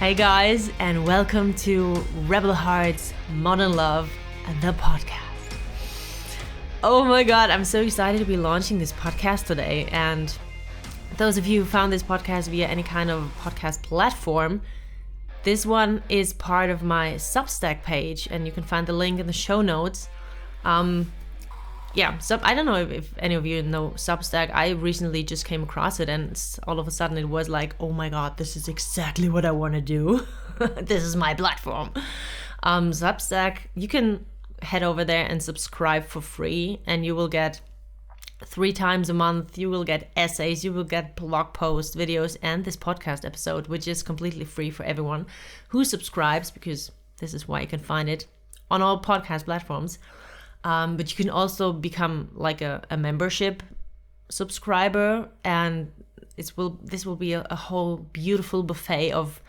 Hey guys, and welcome to Rebel Hearts Modern Love, the podcast. Oh my god, I'm so excited to be launching this podcast today. And those of you who found this podcast via any kind of podcast platform, this one is part of my Substack page, and you can find the link in the show notes. I don't know if any of you know Substack. I recently just came across it, and all of a sudden it was like, oh my god, this is exactly what I want to do. This is my platform. Substack, you can head over there and subscribe for free, and you will get 3 times a month, you will get essays, you will get blog posts, videos, and this podcast episode, which is completely free for everyone who subscribes, because this is why you can find it on all podcast platforms. But you can also become like a membership subscriber, and this will be a whole beautiful buffet of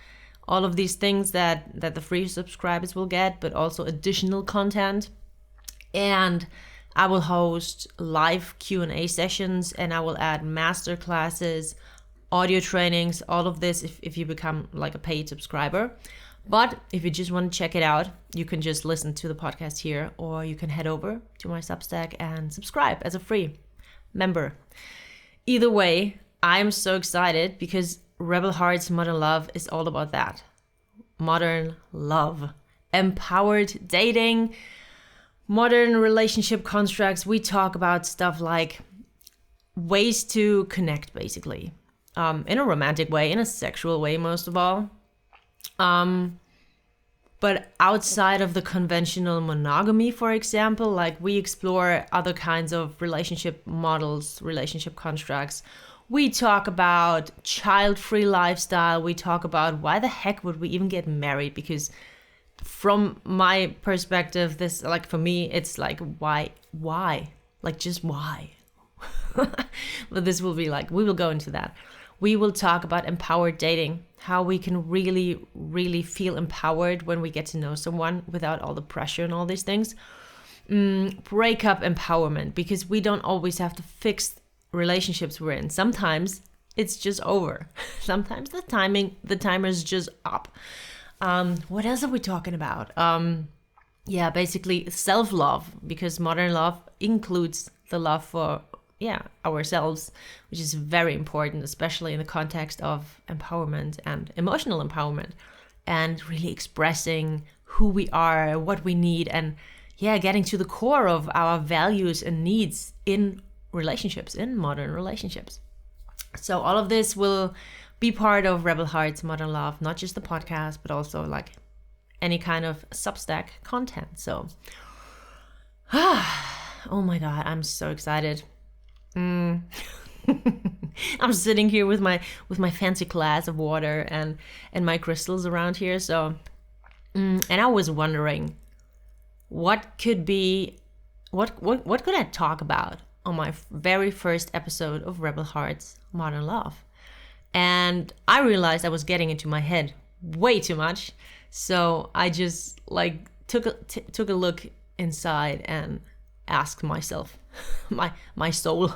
all of these things that the free subscribers will get, but also additional content. And I will host live Q&A sessions, and I will add master classes, audio trainings, all of this if you become like a paid subscriber. But if you just want to check it out, you can just listen to the podcast here, or you can head over to my Substack and subscribe as a free member. Either way, I'm so excited because Rebel Hearts Modern Love is all about that. Modern love, empowered dating, modern relationship constructs. We talk about stuff like ways to connect, basically, in a romantic way, in a sexual way, most of all. But outside of the conventional monogamy, for example, like we explore other kinds of relationship models, relationship constructs. We talk about child-free lifestyle. We talk about why the heck would we even get married? Because from my perspective, this, like for me, it's like, why? Like just why? But this will be like, we will go into that. We will talk about empowered dating, how we can really, really feel empowered when we get to know someone without all the pressure and all these things. Breakup empowerment, because we don't always have to fix relationships we're in. Sometimes it's just over. Sometimes the timer is just up. What else are we talking about? Basically self-love, because modern love includes the love for ourselves, which is very important, especially in the context of empowerment and emotional empowerment, and really expressing who we are, what we need, and getting to the core of our values and needs in relationships, in modern relationships. So all of this will be part of Rebel Hearts Modern Love, not just the podcast, but also like any kind of Substack content. So oh my god, I'm so excited. I'm sitting here with my fancy glass of water and my crystals around here. So, and I was wondering, what could I talk about on my very first episode of Rebel Hearts Modern Love? And I realized I was getting into my head way too much. So I just like took a look inside and asked myself, my soul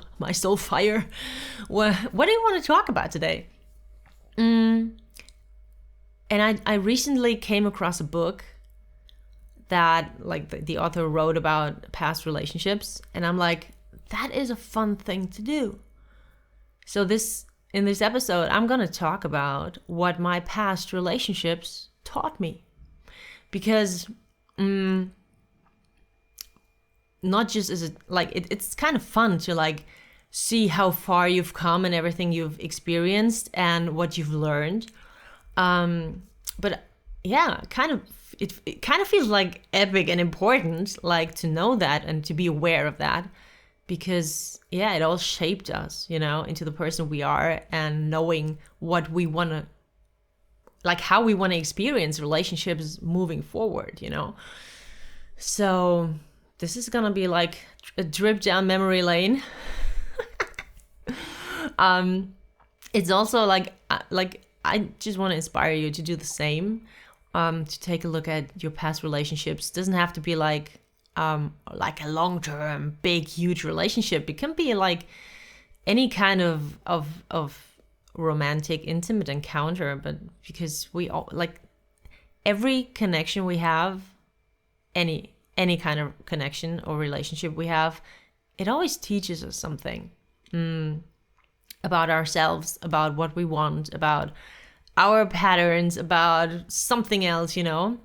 fire, what do you want to talk about today? And I recently came across a book that like the author wrote about past relationships, and I'm like, that is a fun thing to do. So in this episode, I'm gonna talk about what my past relationships taught me, because not just as it's kind of fun to like see how far you've come and everything you've experienced and what you've learned. But yeah, it kind of feels like epic and important, like to know that and to be aware of that, because it all shaped us, into the person we are, and knowing what we want to, like how we want to experience relationships moving forward, So this is gonna be like a drip down memory lane. It's also like I just want to inspire you to do the same. To take a look at your past relationships. It doesn't have to be like a long-term, big, huge relationship. It can be like any kind of romantic, intimate encounter, but because we all, like, every connection we have, any kind of connection or relationship we have, it always teaches us something about ourselves, about what we want, about our patterns, about something else, you know?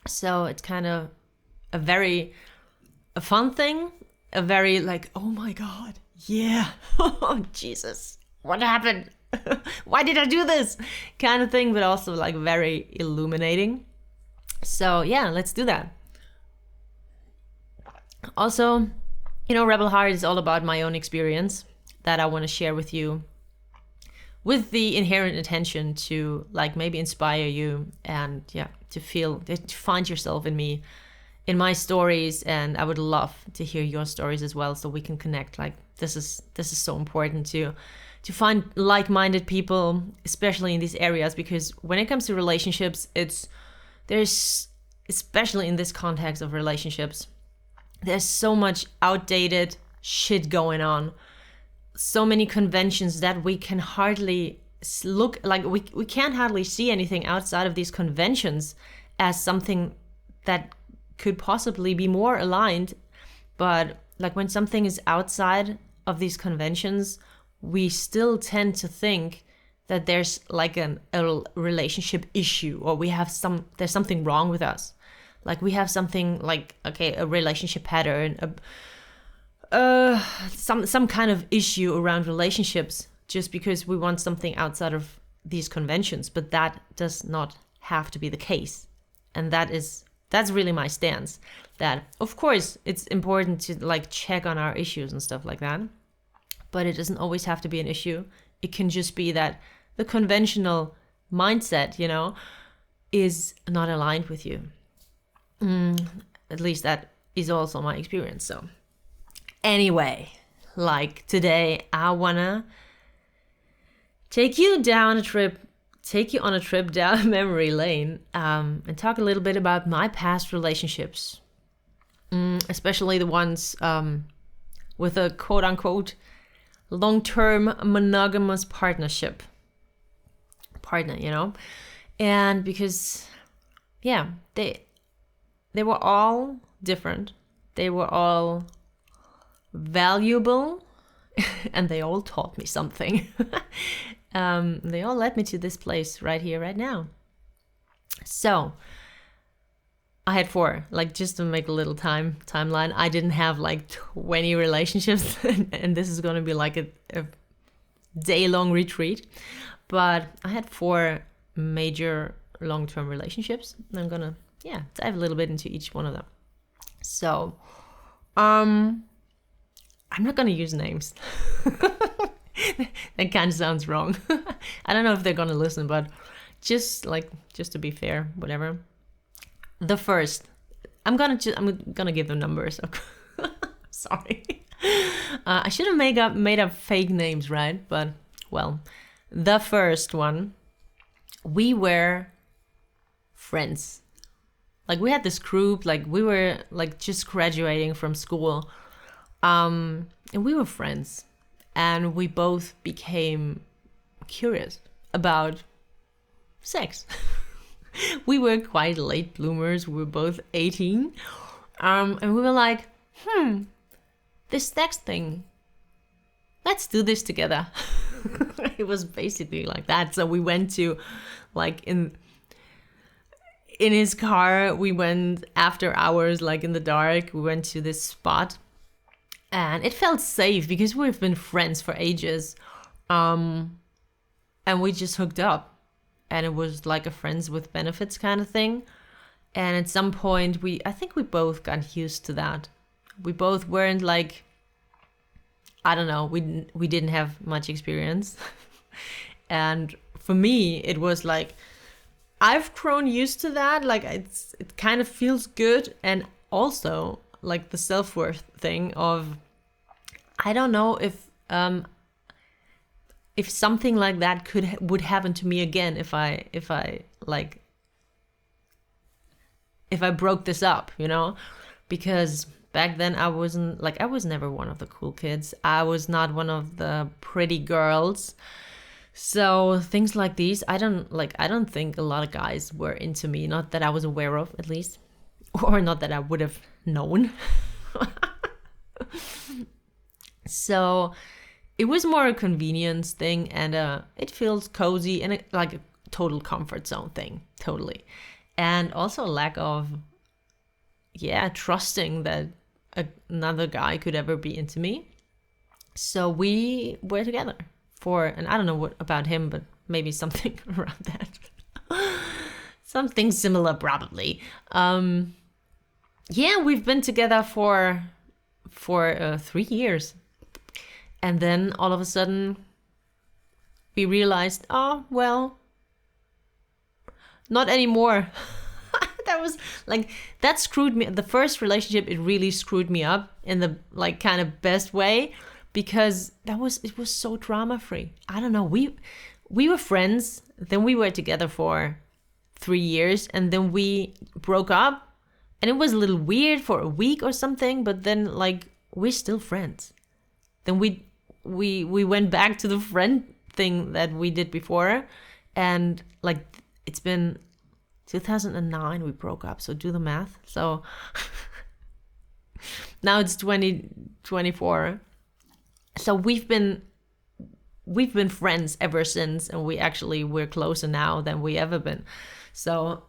So it's kind of a fun thing, a very like, oh my God, yeah, oh Jesus, what happened? Why did I do this? Kind of thing, but also like very illuminating. So yeah, let's do that. Also, you know, Rebel Heart is all about my own experience that I want to share with you, with the inherent intention to like maybe inspire you and to find yourself in me, in my stories. And I would love to hear your stories as well, so we can connect. Like this is so important to find like-minded people, especially in these areas, because when it comes to relationships, there's especially in this context of relationships, there's so much outdated shit going on, so many conventions that we can hardly look like, we can't hardly see anything outside of these conventions as something that could possibly be more aligned. But like when something is outside of these conventions, we still tend to think that there's like a relationship issue, or there's something wrong with us. Like we have something like, okay, a relationship pattern, some kind of issue around relationships, just because we want something outside of these conventions. But that does not have to be the case. And that's really my stance, that of course it's important to like check on our issues and stuff like that, but it doesn't always have to be an issue. It can just be that the conventional mindset, you know, is not aligned with you. At least that is also my experience. So anyway, like today I wanna take you on a trip down memory lane, and talk a little bit about my past relationships, especially the ones with a quote-unquote long-term monogamous partner, you know. And because they were all different, they were all valuable, and they all taught me something. They all led me to this place right here, right now. So I had 4, like, just to make a little timeline. I didn't have like 20 relationships, and this is going to be like a day-long retreat. But I had 4 major long-term relationships. I'm going to dive a little bit into each one of them. So I'm not going to use names. That kind of sounds wrong. I don't know if they're going to listen, but just to be fair, whatever. The first, I'm gonna give them numbers. Sorry. I should have made up fake names, right? But well, the first one, we were friends. Like we had this group, like we were like just graduating from school, and we were friends, and we both became curious about sex. We were quite late bloomers. We were both 18. And we were like, this sex thing, let's do this together. It was basically like that. So we went to, like, in his car, we went after hours, like in the dark, we went to this spot. And it felt safe because we've been friends for ages. And we just hooked up. And it was like a friends with benefits kind of thing. And at some point, I think we both got used to that. We both weren't like, I don't know, we didn't have much experience. And for me, it was like, I've grown used to that. Like it kind of feels good. And also like the self-worth thing of, I don't know if something like that would happen to me again, if I broke this up, you know, because back then I was never one of the cool kids. I was not one of the pretty girls. So things like these, I don't think a lot of guys were into me, not that I was aware of at least, or not that I would have known. So it was more a convenience thing, and it feels cozy and like a total comfort zone thing, totally. And also a lack of, trusting that another guy could ever be into me. So we were together and I don't know what about him, but maybe something around that. Something similar, probably. We've been together for 3 years. And then all of a sudden we realized, oh, well, not anymore. That screwed me. The first relationship, it really screwed me up in the like kind of best way, because it was so drama free. I don't know. We were friends, then we were together for 3 years, and then we broke up, and it was a little weird for a week or something, but then like we're still friends. Then we went back to the friend thing that we did before, and like it's been 2009 we broke up, so do the math. So now it's 2024. So we've been friends ever since, and we're closer now than we ever been. So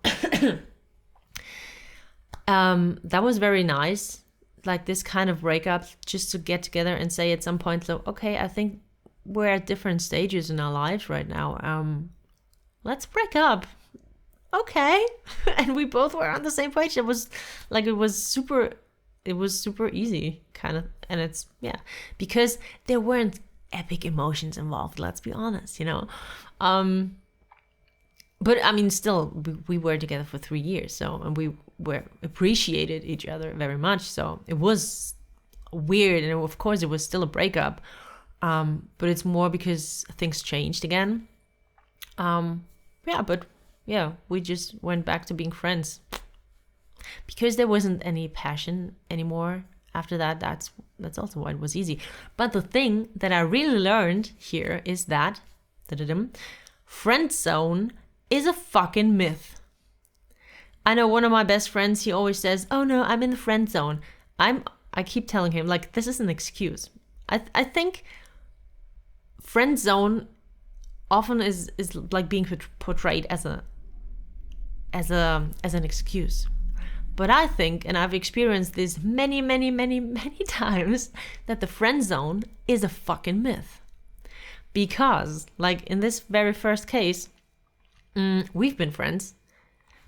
that was very nice, like this kind of breakup, just to get together and say at some point, so okay, I think we're at different stages in our lives right now. Let's break up. Okay. And we both were on the same page. It was super easy, kind of. And it's, because there weren't epic emotions involved, let's be honest, but I mean, still, we were together for 3 years, so, and we appreciated each other very much, so it was weird, and of course it was still a breakup, but it's more because things changed again. We just went back to being friends because there wasn't any passion anymore after that. That's also why it was easy. But the thing that I really learned here is that friendzone is a fucking myth. I know one of my best friends, he always says, oh no, I'm in the friend zone. I keep telling him, like, this is an excuse. I think friend zone often is like being portrayed as an excuse. But I think, and I've experienced this many, many, many, many times, that the friend zone is a fucking myth. Because, like in this very first case, we've been friends,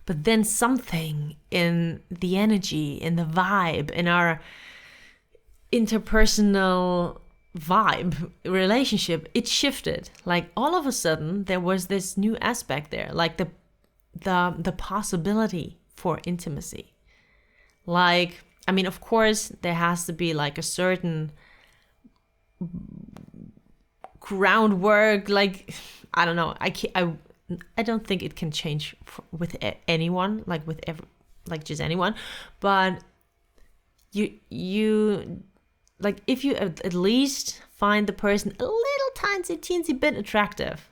but then something in the energy, in the vibe, in our interpersonal vibe, relationship, it shifted. Like all of a sudden, there was this new aspect there, like the possibility for intimacy. Like, I mean, of course, there has to be like a certain groundwork. Like, I don't know. I don't think it can change with anyone, like just anyone. But you like, if you at least find the person a little tiny teensy bit attractive,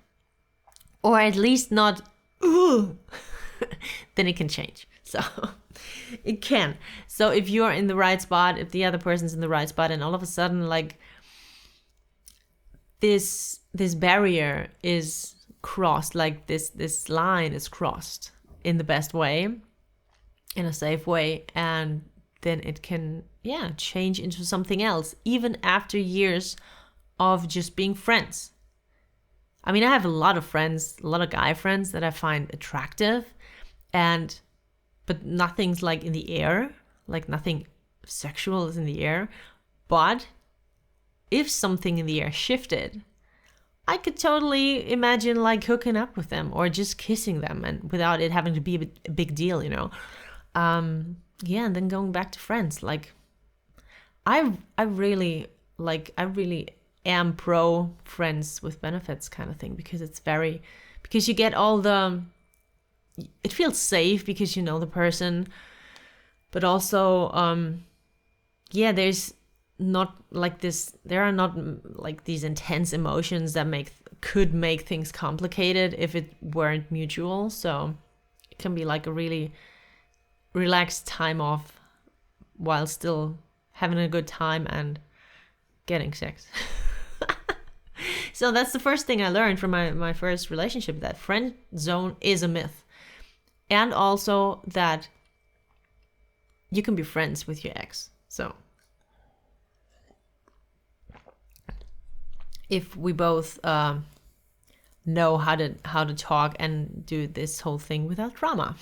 or at least not, then it can change. So it can. So if you're in the right spot, if the other person's in the right spot, and all of a sudden, like, this barrier is crossed, like this line is crossed in the best way, in a safe way, and then it can change into something else, even after years of just being friends. I mean, I have a lot of friends, a lot of guy friends that I find attractive, but nothing's like in the air, like nothing sexual is in the air. But if something in the air shifted, I could totally imagine like hooking up with them or just kissing them, and without it having to be a big deal, and then going back to friends. Like, I really am pro friends with benefits kind of thing, because you get it feels safe because you know the person, but also there's not like this, there are not like these intense emotions that make could make things complicated if it weren't mutual. So it can be like a really relaxed time off while still having a good time and getting sex. So that's the first thing I learned from my first relationship, that friend zone is a myth. And also that you can be friends with your ex. So if we both know how to talk and do this whole thing without drama.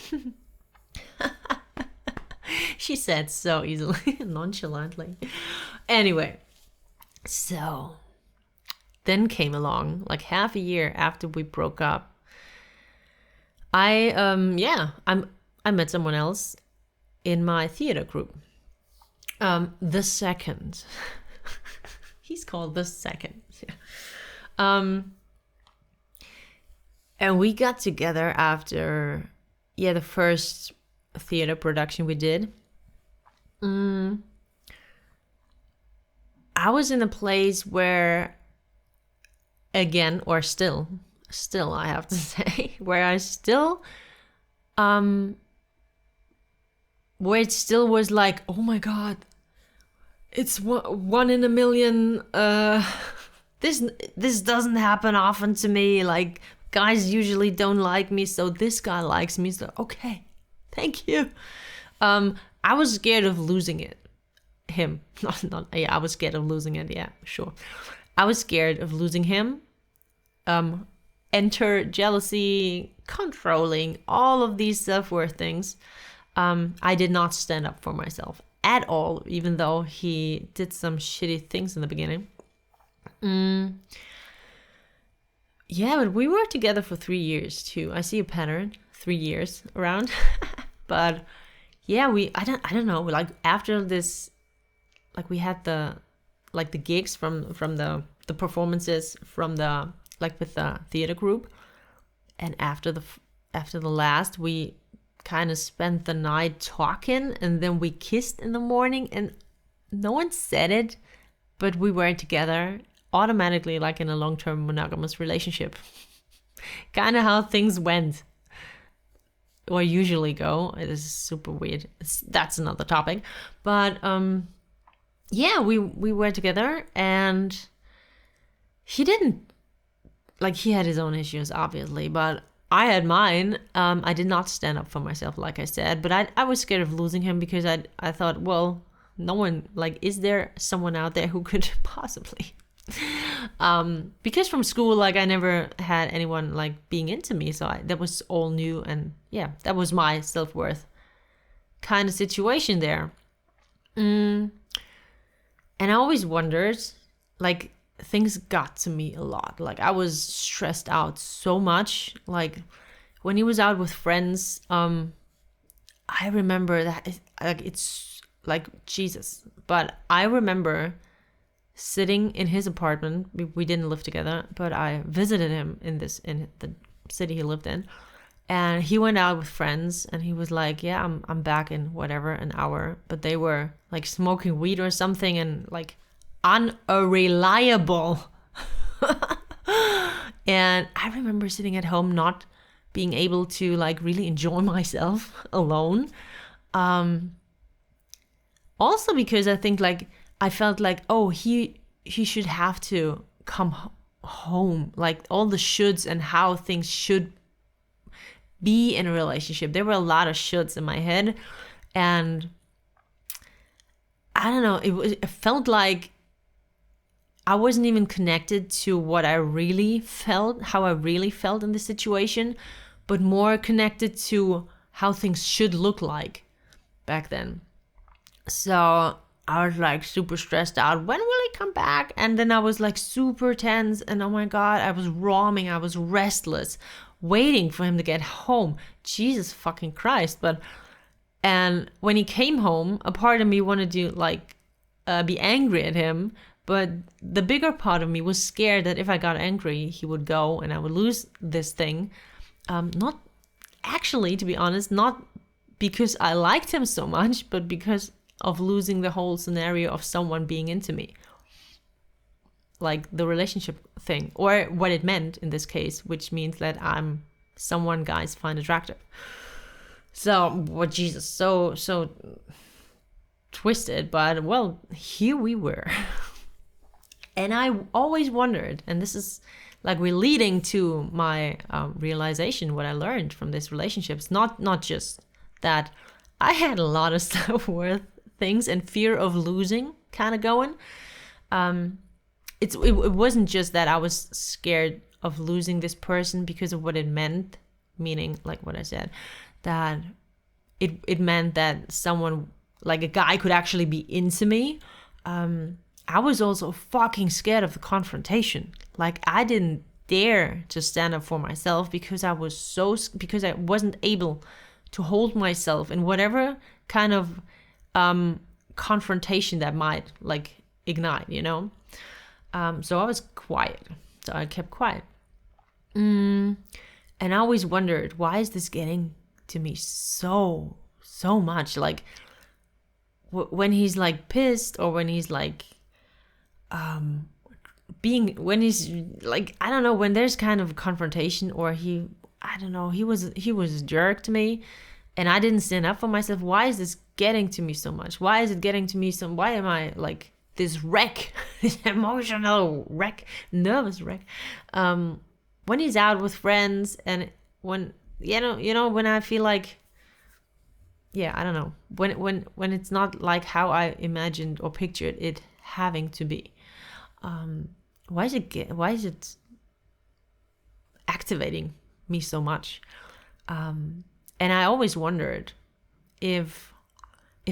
She said so easily, nonchalantly. Anyway, so then came along, like half a year after we broke up, I met someone else in my theater group. The second. He's called the second. Yeah. And we got together after the first theater production we did. I was in a place where, again, or still I have to say, where I still where it still was like, oh my god, it's one in a million, this doesn't happen often to me, like guys usually don't like me, so this guy likes me, so okay, thank you. I was scared of losing him. I was scared of losing it. Yeah, sure. I was scared of losing him. Enter jealousy, controlling, all of these self-worth things. I did not stand up for myself at all, even though he did some shitty things in the beginning. Yeah, but we were together for 3 years too. I see a pattern, 3 years around. But yeah, I don't know, like after this, like we had the gigs from the performances from the, like with the theater group, and after the last, we kind of spent the night talking, and then we kissed in the morning, and no one said it, but we were together automatically, like in a long-term monogamous relationship. Kind of how things went, or usually go. It is super weird. That's another topic. But yeah, we were together, and he didn't, like, he had his own issues, obviously, but I had mine. I did not stand up for myself, like I said, but I was scared of losing him because I thought, well, no one, like, is there someone out there who could possibly? Because from school, like, I never had anyone, like, being into me, so that was all new, and yeah, that was my self-worth kind of situation there. And I always wondered, like, things got to me a lot. Like, I was stressed out so much. Like, when he was out with friends, I remember that it's like Jesus. But I remember sitting in his apartment. We didn't live together, but I visited him in the city he lived in. And he went out with friends, and he was like, yeah, I'm back in whatever, an hour. But they were like smoking weed or something, and like unreliable. And I remember sitting at home not being able to like really enjoy myself alone. Also because I think like I felt like, oh, he should have to come home, like all the shoulds and how things should be in a relationship. There were a lot of shoulds in my head, and I don't know, it felt like I wasn't even connected to what I really felt, how I really felt in the situation, but more connected to how things should look like back then. So I was like super stressed out. When will he come back? And then I was like super tense, and oh my God, I was roaming, I was restless, waiting for him to get home. Jesus fucking Christ. And when he came home, a part of me wanted to like be angry at him, but the bigger part of me was scared that if I got angry, he would go and I would lose this thing. Not actually, to be honest, not because I liked him so much, but because of losing the whole scenario of someone being into me. like the relationship thing, or what it meant in this case, which means that I'm someone guys find attractive. So, what, Jesus, so twisted, but well, here we were. And I always wondered, and this is like we're leading to my realization, what I learned from this relationship. It's not just that I had a lot of self-worth things and fear of losing kind of going. It wasn't just that I was scared of losing this person because of what it meant, meaning like what I said, that it meant that someone, like a guy, could actually be into me. I was also fucking scared of the confrontation. Like, I didn't dare to stand up for myself because I wasn't able to hold myself in whatever kind of confrontation that might like ignite, you know. So I was quiet. So I kept quiet. And I always wondered, why is this getting to me so much? Like, when he's like pissed, or when he's like when he's like, I don't know, when there's kind of a confrontation, or he was a jerk to me and I didn't stand up for myself. Why is this getting to me so much? Why is it getting to me why am I like this wreck, this emotional wreck, nervous wreck, when he's out with friends, and when you know when I feel like, yeah, I don't know, when it's not like how I imagined or pictured it having to be. Why is it activating me so much? And I always wondered if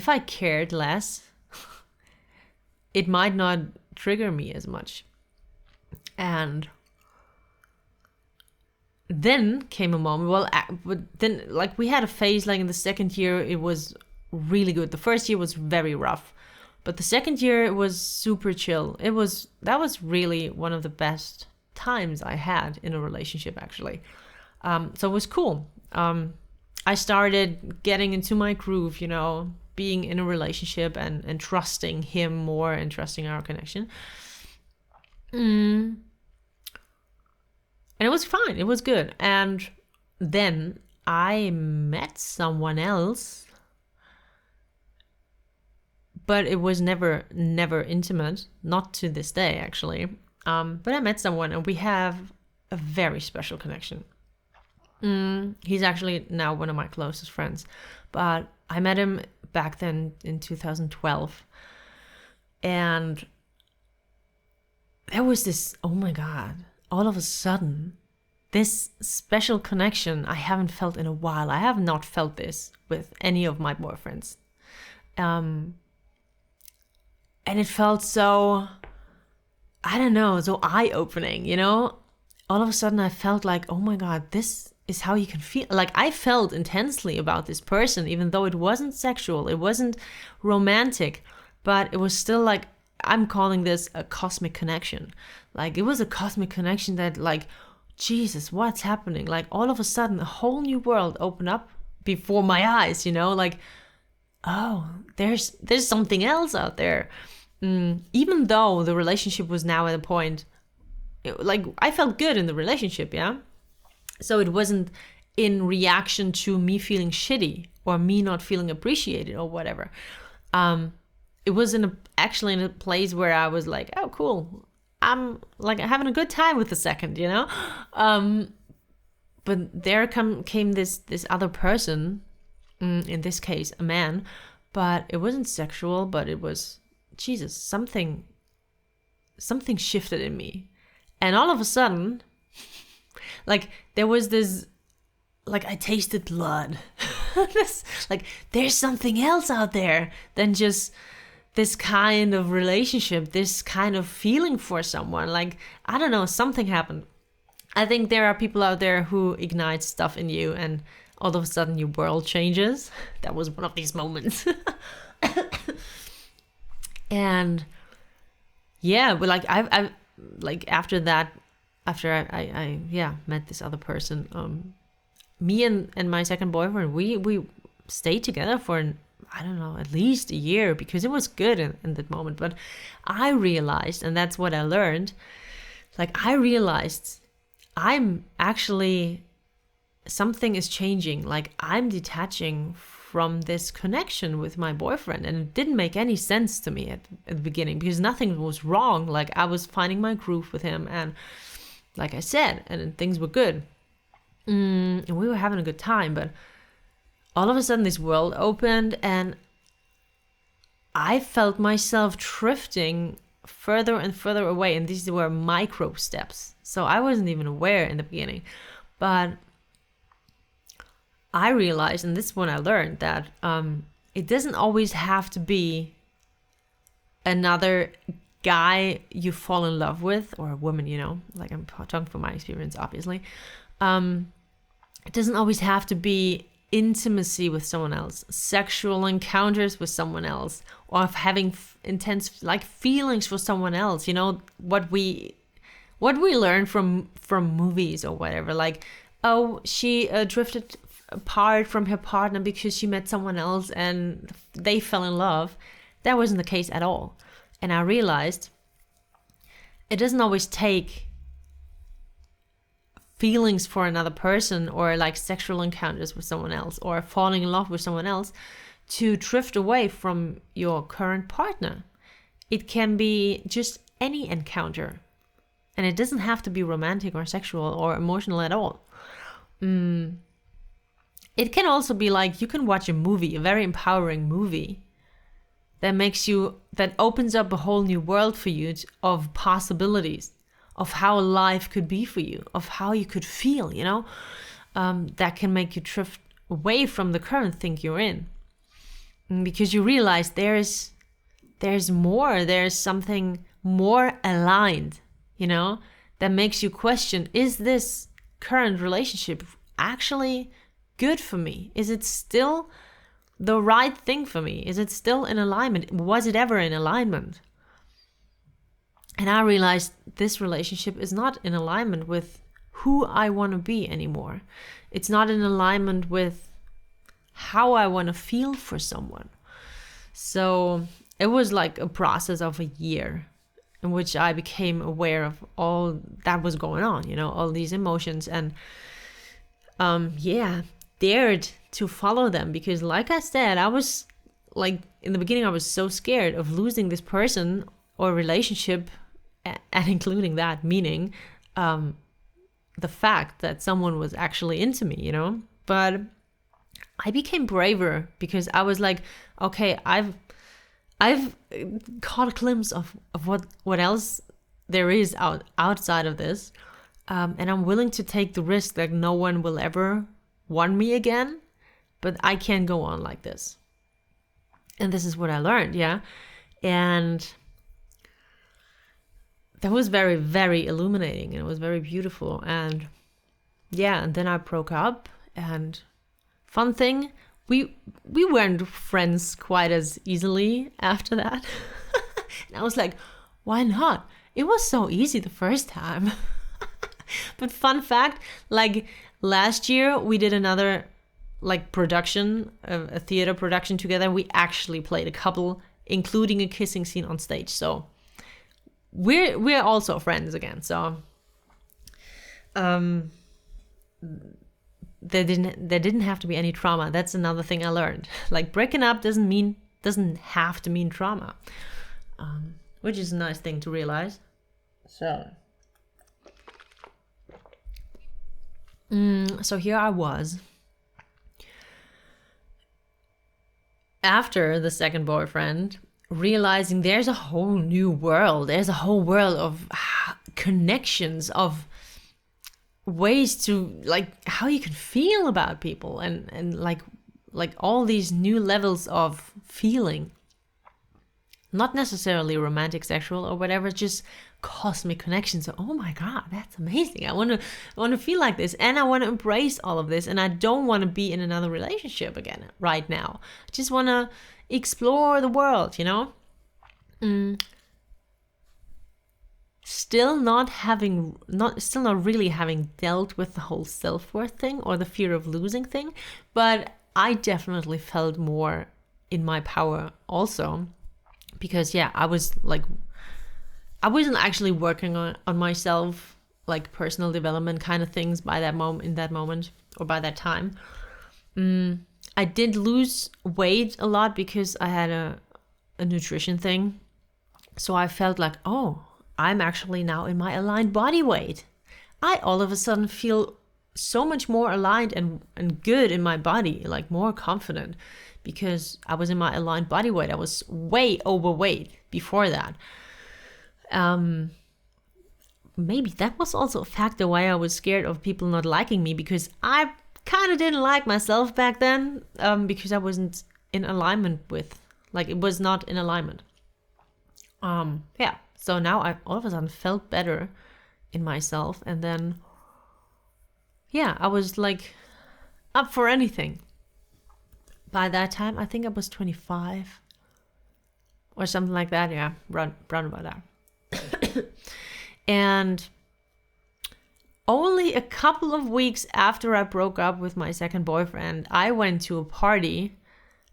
I cared less, it might not trigger me as much. And then came a moment, but then like we had a phase, like in the second year it was really good. The first year was very rough, but the second year it was super chill. That was really one of the best times I had in a relationship, actually. So it was cool. I started getting into my groove, you know, being in a relationship and trusting him more and trusting our connection. And it was fine. It was good. And then I met someone else, but it was never intimate. Not to this day, actually. But I met someone and we have a very special connection. He's actually now one of my closest friends, but I met him back then in 2012. And there was this, oh my God, all of a sudden, this special connection I haven't felt in a while. I have not felt this with any of my boyfriends. And it felt so, I don't know, so eye-opening, you know? All of a sudden I felt like, oh my God, this is how you can feel. Like, I felt intensely about this person, even though it wasn't sexual, it wasn't romantic, but it was still like, I'm calling this a cosmic connection. Like, it was a cosmic connection that, like, Jesus, what's happening? Like, all of a sudden, a whole new world opened up before my eyes, you know? Like, oh, there's something else out there. Even though the relationship was now at a point, like, I felt good in the relationship, yeah? So it wasn't in reaction to me feeling shitty or me not feeling appreciated or whatever. It was actually in a place where I was like, oh, cool. I'm like having a good time with the second, you know? But there came this other person, in this case, a man, but it wasn't sexual, but it was, Jesus, something shifted in me. And all of a sudden, like, there was this, like, I tasted blood. Like, there's something else out there than just this kind of relationship, this kind of feeling for someone. Like, I don't know, something happened. I think there are people out there who ignite stuff in you and all of a sudden your world changes. That was one of these moments. And yeah, but like I like after I met this other person, me and my second boyfriend, we stayed together for I don't know, at least a year, because it was good in that moment. But I realized, and that's what I learned, like I realized I'm actually, something is changing. Like I'm detaching from this connection with my boyfriend, and it didn't make any sense to me at the beginning, because nothing was wrong. Like I was finding my groove with him, and like I said, and things were good, and we were having a good time. But all of a sudden this world opened, and I felt myself drifting further and further away, and these were micro steps, so I wasn't even aware in the beginning. But I realized, and this is when I learned, that it doesn't always have to be another guy you fall in love with, or a woman, you know, like I'm talking from my experience, obviously. It doesn't always have to be intimacy with someone else, sexual encounters with someone else, or of having intense like feelings for someone else. You know, what we learn from movies or whatever, like, oh, she drifted apart from her partner because she met someone else and they fell in love. That wasn't the case at all. And I realized it doesn't always take feelings for another person, or like sexual encounters with someone else, or falling in love with someone else, to drift away from your current partner. It can be just any encounter, and it doesn't have to be romantic or sexual or emotional at all. It can also be like, you can watch a movie, a very empowering movie, that opens up a whole new world for you of possibilities, of how life could be for you, of how you could feel, you know, that can make you drift away from the current thing you're in. Because you realize there's more, there's something more aligned, you know, that makes you question, is this current relationship actually good for me? Is it still the right thing for me? Is it still in alignment? Was it ever in alignment? And I realized this relationship is not in alignment with who I want to be anymore. It's not in alignment with how I want to feel for someone. So it was like a process of a year in which I became aware of all that was going on, you know, all these emotions, and dared to follow them. Because like I said, I was like, in the beginning I was so scared of losing this person or relationship, and including that, meaning the fact that someone was actually into me, you know. But I became braver, because I was like, okay, I've caught a glimpse of what else there is outside of this, and I'm willing to take the risk that no one will ever want me again, but I can't go on like this. And this is what I learned, yeah. And that was very, very illuminating, and it was very beautiful. And yeah, and then I broke up, and fun thing, we weren't friends quite as easily after that. And I was like, why not? It was so easy the first time. But fun fact, like last year we did another like production, a theater production together. We actually played a couple, including a kissing scene on stage. So we're also friends again. So there didn't have to be any trauma. That's another thing I learned. Like breaking up doesn't have to mean trauma, which is a nice thing to realize. So here I was, after the second boyfriend, realizing there's a whole new world. There's a whole world of connections, of ways to like how you can feel about people, and like all these new levels of feeling. Not necessarily romantic, sexual, or whatever, just cosmic connections. So, oh my God, that's amazing. I want to feel like this, and I want to embrace all of this, and I don't want to be in another relationship again right now. I just want to explore the world, you know? Still not really having dealt with the whole self-worth thing or the fear of losing thing, but I definitely felt more in my power also, because I I wasn't actually working on myself, like personal development kind of things by that moment, in that moment, or by that time. I did lose weight a lot because I had a nutrition thing. So I felt like, oh, I'm actually now in my aligned body weight. I all of a sudden feel so much more aligned and good in my body, like more confident, because I was in my aligned body weight. I was way overweight before that. Maybe that was also a factor why I was scared of people not liking me, because I kind of didn't like myself back then, because I wasn't in alignment with, like, it was not in alignment. So now I all of a sudden felt better in myself, and then I was like up for anything. By that time, I think I was 25 or something like that. Yeah, round about that. And only a couple of weeks after I broke up with my second boyfriend, I went to a party,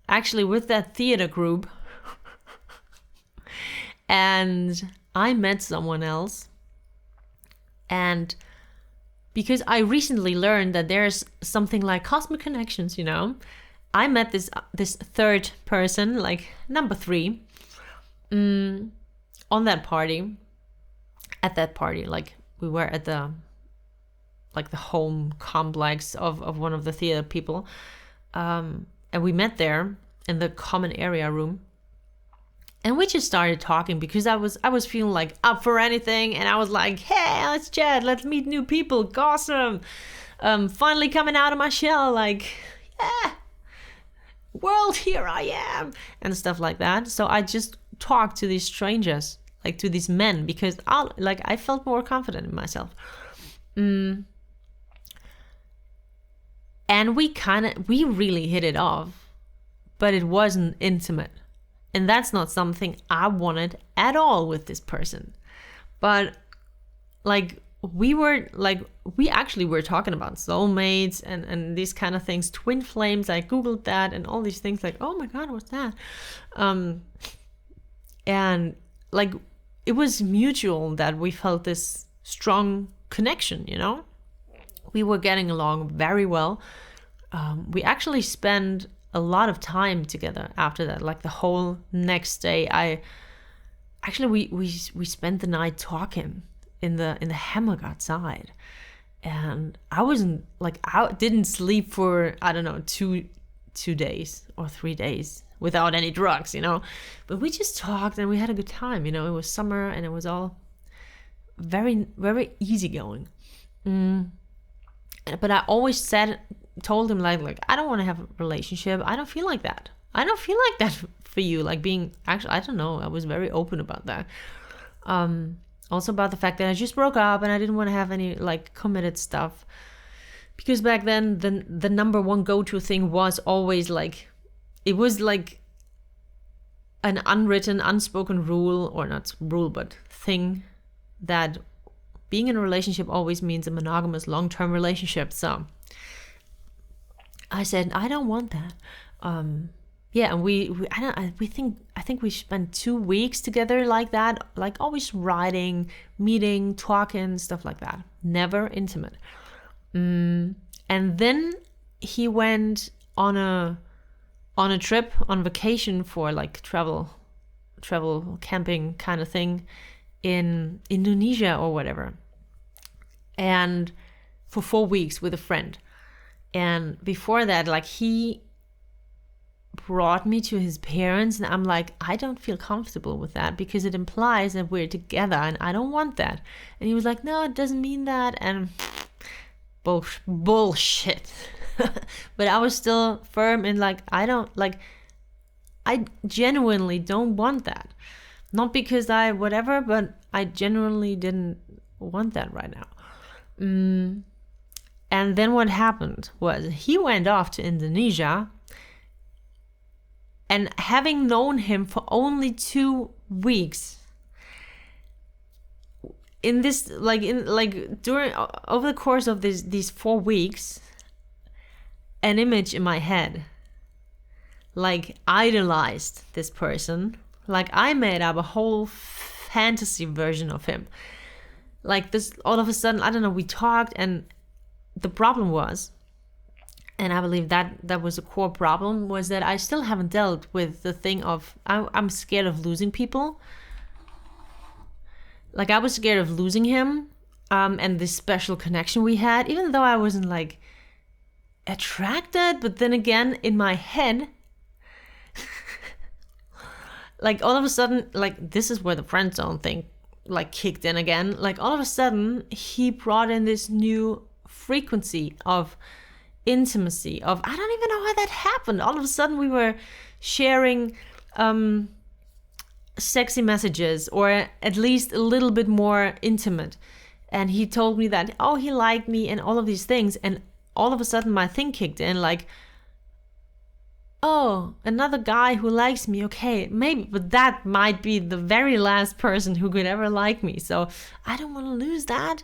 actually with that theater group, and I met someone else. And because I recently learned that there's something like cosmic connections, I met this third person, like number 3, on that party. At that party, like we were at the home complex of one of the theater people, and we met there in the common area room, and we just started talking because I was feeling like up for anything, and I was like, hey, let's chat, let's meet new people, awesome, finally coming out of my shell, like, yeah, world, here I am, and stuff like that. So I just talked to these strangers, like to these men, because I felt more confident in myself. And we really hit it off, but it wasn't intimate. And that's not something I wanted at all with this person. But like we actually were talking about soulmates and these kind of things, twin flames. I Googled that and all these things, like, oh my God, what's that? And like, it was mutual that we felt this strong connection, We were getting along very well. We actually spent a lot of time together after that. Like the whole next day, we spent the night talking in the hammock outside, and I didn't sleep for, I don't know, 2 days or 3 days without any drugs, but we just talked and we had a good time. It was summer and it was all very, very easygoing. But I always told him like I don't want to have a relationship. I don't feel like that. I don't feel like that for you. Like being, actually, I don't know. I was very open about that. Also about the fact that I just broke up and I didn't want to have any like committed stuff, because back then the number one go-to thing was always like, it was like an unwritten, unspoken rule, or not rule, but thing, that being in a relationship always means a monogamous long-term relationship. So I said, I don't want that. And I think we spent 2 weeks together like that, like always writing, meeting, talking, stuff like that. Never intimate. And then he went on a trip, on vacation, for like travel camping kind of thing in Indonesia or whatever, and for 4 weeks with a friend. And before that, like, he brought me to his parents, and I'm like, I don't feel comfortable with that because it implies that we're together and I don't want that. And he was like, no, it doesn't mean that, and bullshit. But I was still firm in like, I genuinely don't want that. Not because I whatever, but I genuinely didn't want that right now. And then what happened was he went off to Indonesia, and having known him for only 2 weeks, in this during over the course of these 4 weeks, an image in my head, like idolized this person. Like I made up a whole fantasy version of him. Like this, all of a sudden, I don't know, we talked, and the problem was, and I believe that was a core problem, was that I still haven't dealt with the thing of, I'm scared of losing people. Like I was scared of losing him, and this special connection we had, even though I wasn't like attracted, but then again, in my head, like all of a sudden, like this is where the friend zone thing like kicked in again. Like all of a sudden, he brought in this new frequency of intimacy, of, I don't even know how that happened. All of a sudden we were sharing sexy messages, or at least a little bit more intimate. And he told me that, oh, he liked me and all of these things. And all of a sudden my thing kicked in, like, oh, another guy who likes me. Okay, maybe, but that might be the very last person who could ever like me. So I don't want to lose that.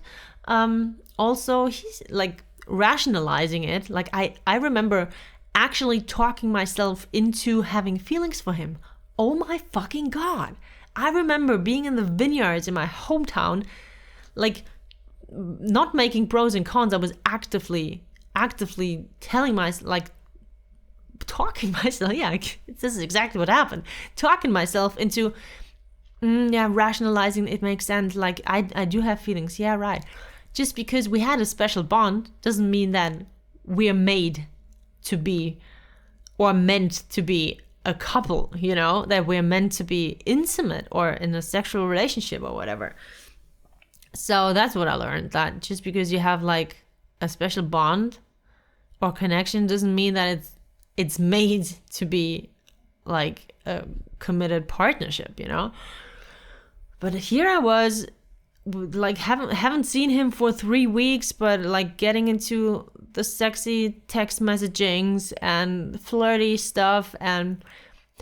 Also, he's like rationalizing it. Like I remember actually talking myself into having feelings for him. Oh my fucking God. I remember being in the vineyards in my hometown, like not making pros and cons. I was actively telling myself, like talking myself, yeah, this is exactly what happened. Talking myself into, rationalizing, it makes sense. Like I do have feelings. Yeah, right. Just because we had a special bond doesn't mean that we're made to be or meant to be a couple, you know, that we're meant to be intimate or in a sexual relationship or whatever. So that's what I learned, that just because you have like a special bond or connection doesn't mean that it's made to be like a committed partnership, you know. But here I was, like haven't seen him for 3 weeks, but like getting into the sexy text messagings and flirty stuff, and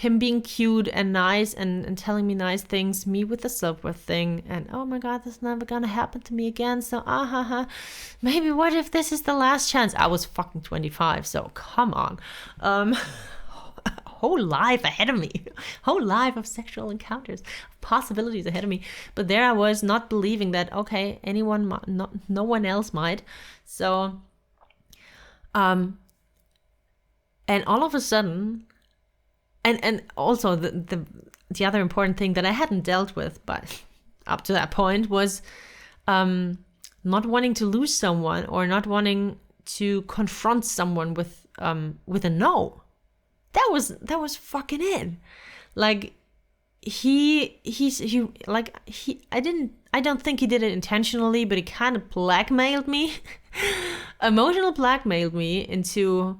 him being cute and nice and telling me nice things, me with the self-worth thing, and oh my God, that's never gonna happen to me again, so maybe what if this is the last chance? I was fucking 25, so come on. Whole life ahead of me, whole life of sexual encounters, possibilities ahead of me. But there I was, not believing that, okay, anyone might, no one else might. So and all of a sudden, and also the other important thing that I hadn't dealt with, but up to that point, was not wanting to lose someone, or not wanting to confront someone with a no. That was fucking it. Like I don't think he did it intentionally, but he kind of blackmailed me, emotional blackmailed me into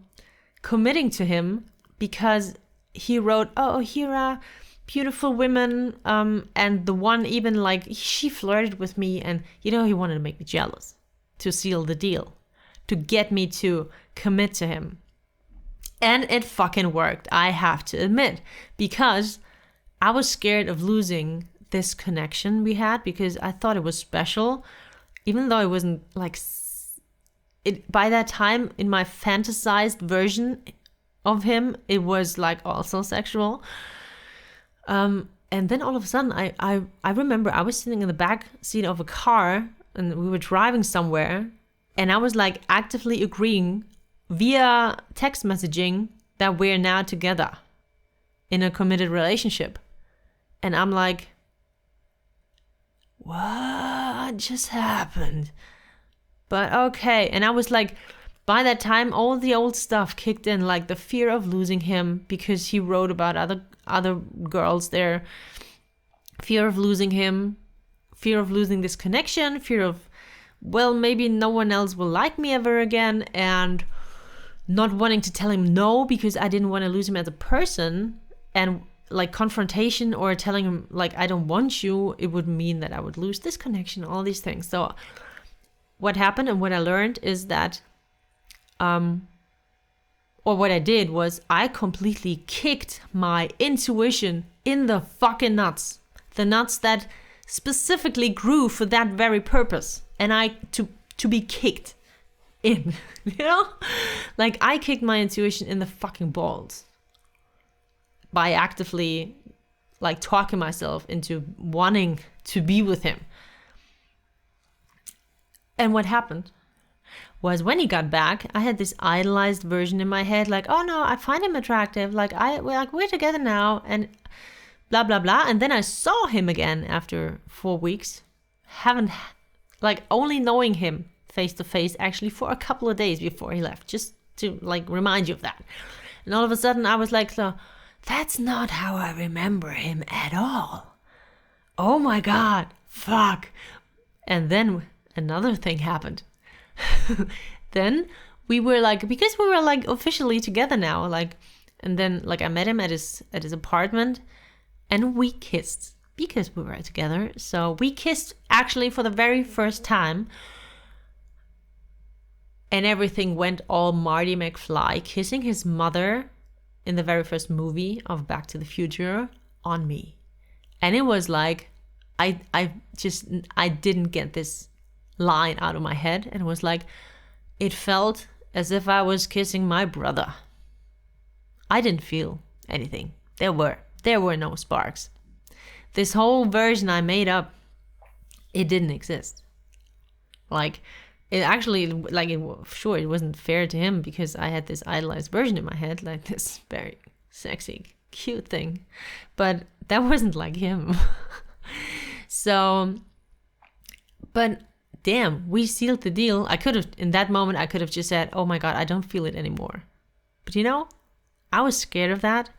committing to him, because he wrote, oh, here are beautiful women, and the one even, like, she flirted with me, and you know, he wanted to make me jealous to seal the deal, to get me to commit to him. And it fucking worked, I have to admit, because I was scared of losing this connection we had, because I thought it was special, even though it wasn't like it. By that time, in my fantasized version of him, it was like also sexual. And then all of a sudden, I remember I was sitting in the back seat of a car, and we were driving somewhere, and I was like actively agreeing via text messaging that we're now together in a committed relationship. And I'm like, what just happened? But okay. And I was like, by that time, all the old stuff kicked in, like the fear of losing him because he wrote about other girls there, fear of losing him, fear of losing this connection, fear of, well, maybe no one else will like me ever again, and not wanting to tell him no because I didn't want to lose him as a person, and like confrontation or telling him like I don't want you, it would mean that I would lose this connection, all these things. So what happened and what I learned is that or what I did was I completely kicked my intuition in the fucking nuts. The nuts that specifically grew for that very purpose, and to be kicked in, you know? Like I kicked my intuition in the fucking balls. by actively like talking myself into wanting to be with him. And what happened was when he got back, I had this idolized version in my head, like, oh no, I find him attractive, we're together now, and blah blah blah. And then I saw him again after 4 weeks, haven't like only knowing him face to face actually for a couple of days before he left, just to like remind you of that. And all of a sudden I was like, so that's not how I remember him at all. Oh my God, fuck. And then another thing happened. Then we were like, because we were like officially together now, like, and then like I met him at his apartment and we kissed because we were together. So we kissed actually for the very first time. And everything went all Marty McFly, kissing his mother in the very first movie of Back to the Future on me. And it was like, I didn't get this line out of my head. And it was like, it felt as if I was kissing my brother. I didn't feel anything. There were no sparks. This whole version I made up, it didn't exist. Like, it actually, like, it wasn't fair to him because I had this idolized version in my head, like this very sexy, cute thing. But that wasn't like him. So, but damn, we sealed the deal. In that moment, I could have just said, oh my God, I don't feel it anymore. But you know, I was scared of that.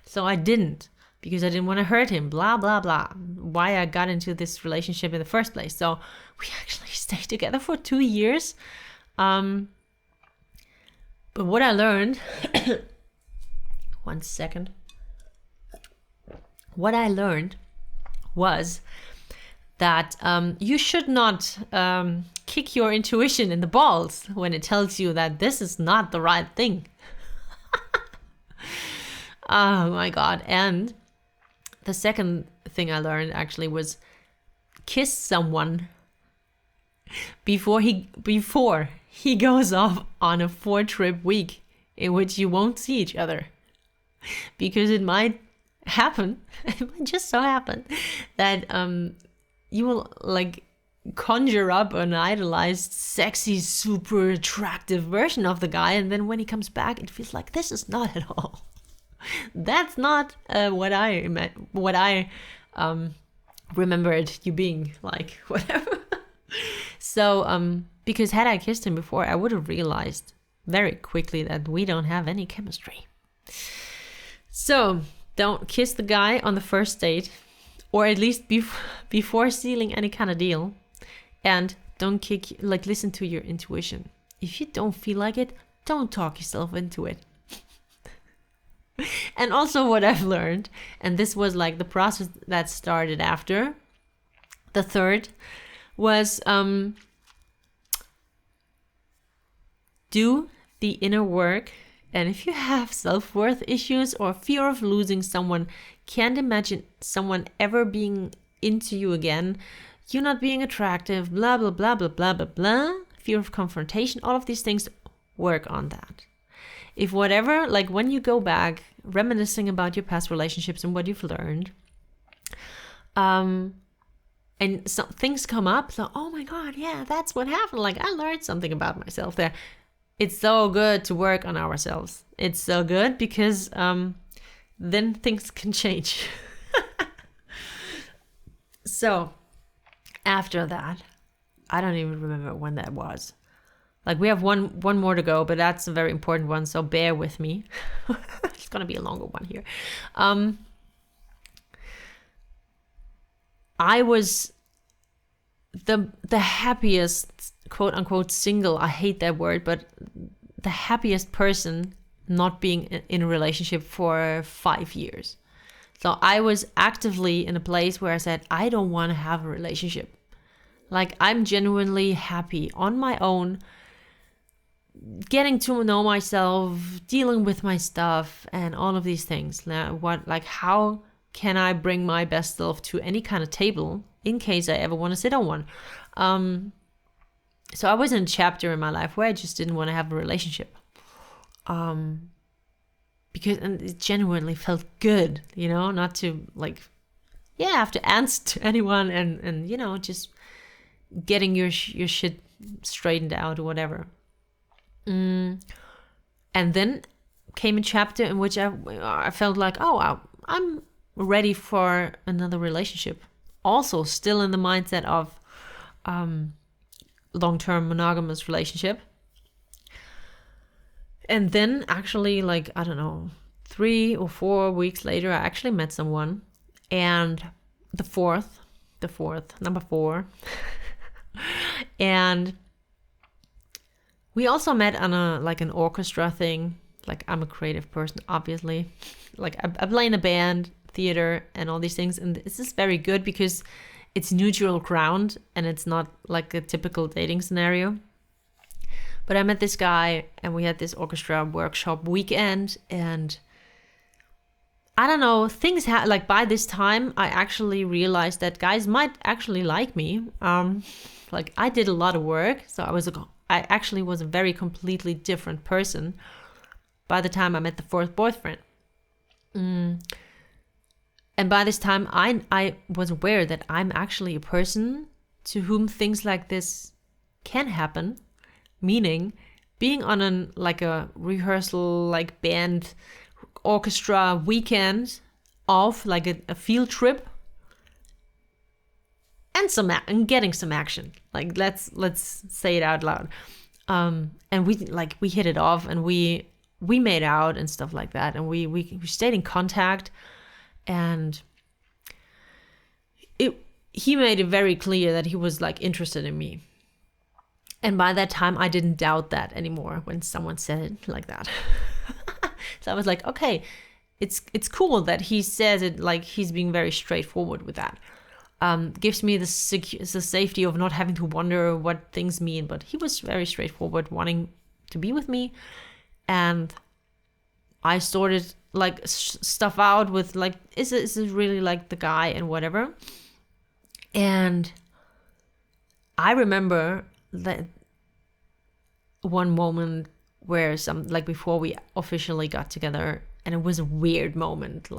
So I didn't, because I didn't want to hurt him, blah, blah, blah. Why I got into this relationship in the first place. So we actually stayed together for 2 years. But what I learned, 1 second. What I learned was that you should not kick your intuition in the balls when it tells you that this is not the right thing. Oh my God. And the second thing I learned actually was kiss someone before he goes off on a 4-trip week in which you won't see each other. Because it might happen, it might just so happen that you will like conjure up an idolized, sexy, super attractive version of the guy, and then when he comes back, it feels like this is not at all. That's not what I remembered you being like, whatever. So, because had I kissed him before, I would have realized very quickly that we don't have any chemistry. So, don't kiss the guy on the first date, or at least before sealing any kind of deal. And don't listen to your intuition. If you don't feel like it, don't talk yourself into it. And also what I've learned, and this was like the process that started after the third, was do the inner work. And if you have self-worth issues or fear of losing someone, can't imagine someone ever being into you again, you not being attractive, blah, blah, blah, blah, blah, blah, blah, fear of confrontation, all of these things, work on that. If whatever, like when you go back, reminiscing about your past relationships and what you've learned, and some things come up, so, oh my God, yeah, that's what happened. Like I learned something about myself there. It's so good to work on ourselves. It's so good because then things can change. So after that, I don't even remember when that was. Like we have one more to go, but that's a very important one, so bear with me. It's gonna be a longer one here. I was the happiest, quote unquote, single. I hate that word, but the happiest person not being in a relationship for 5 years. So I was actively in a place where I said, I don't want to have a relationship. Like I'm genuinely happy on my own, getting to know myself, dealing with my stuff and all of these things. Now, how can I bring my best self to any kind of table in case I ever want to sit on one? So I was in a chapter in my life where I just didn't want to have a relationship. because and it genuinely felt good, not to have to answer to anyone and just getting your shit straightened out or whatever. And then came a chapter in which I felt like, I'm ready for another relationship. Also still in the mindset of long-term monogamous relationship. And then actually, I don't know, 3 or 4 weeks later, I actually met someone. And the fourth, number 4. And we also met on an orchestra thing. I'm a creative person, obviously. I play in a band, theater, and all these things. And this is very good because it's neutral ground and it's not like a typical dating scenario. But I met this guy and we had this orchestra workshop weekend, and I don't know, things by this time I actually realized that guys might actually like me. I did a lot of work, so I actually was a very completely different person by the time I met the 4th boyfriend. And by this time I was aware that I'm actually a person to whom things like this can happen. Meaning, being on a rehearsal, band, orchestra weekend of a field trip, and getting some action. Let's say it out loud. And we hit it off, and we made out and stuff like that, and we stayed in contact, and he made it very clear that he was interested in me. And by that time, I didn't doubt that anymore when someone said it like that. So I was like, okay, it's cool that he says it he's being very straightforward with that. Gives me the safety of not having to wonder what things mean. But he was very straightforward, wanting to be with me. And I sorted stuff out with is it really the guy and whatever. And I remember that one moment where before we officially got together, and it was a weird moment.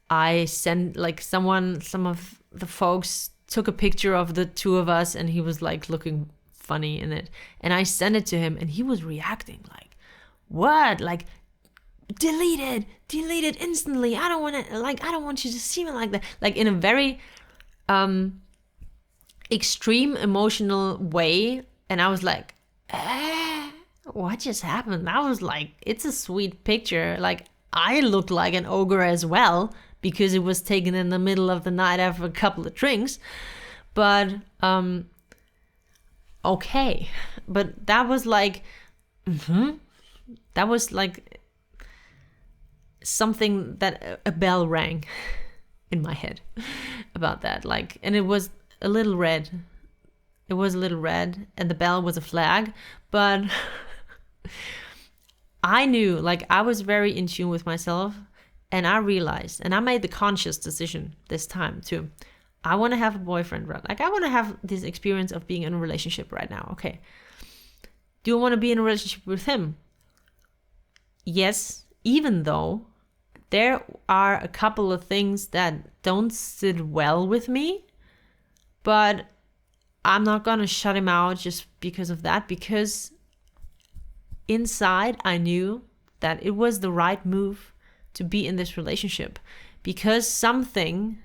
I sent some of the folks took a picture of the two of us, and he was looking funny in it, and I sent it to him, and he was reacting what? Delete it instantly. I don't want to I don't want you to see me like that. In a very extreme emotional way. And I was like, what just happened? I was like, it's a sweet picture. I looked like an ogre as well, because it was taken in the middle of the night after a couple of drinks. But okay. But that was that was something that a bell rang in my head about that. And it was a little red. It was a little red, and the bell was a flag. But I knew, I was very in tune with myself, and I realized, and I made the conscious decision this time too. I want to have a boyfriend, right? I want to have this experience of being in a relationship right now. Okay. Do I want to be in a relationship with him? Yes, even though there are a couple of things that don't sit well with me, but I'm not going to shut him out just because of that, because inside I knew that it was the right move to be in this relationship, because something,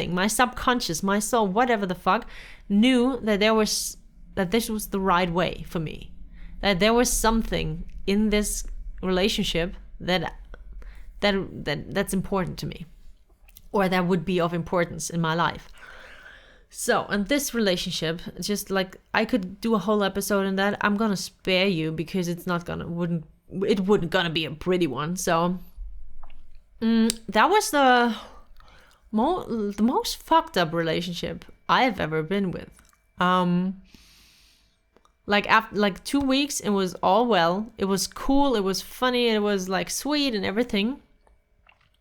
my subconscious, my soul, whatever the fuck, knew that this was the right way for me, that there was something in this relationship that's important to me, or that would be of importance in my life. So, and this relationship, just I could do a whole episode on that. I'm gonna spare you because it wouldn't gonna be a pretty one. So, that was the most fucked up relationship I've ever been with. After 2 weeks, it was all well. It was cool. It was funny. It was sweet and everything.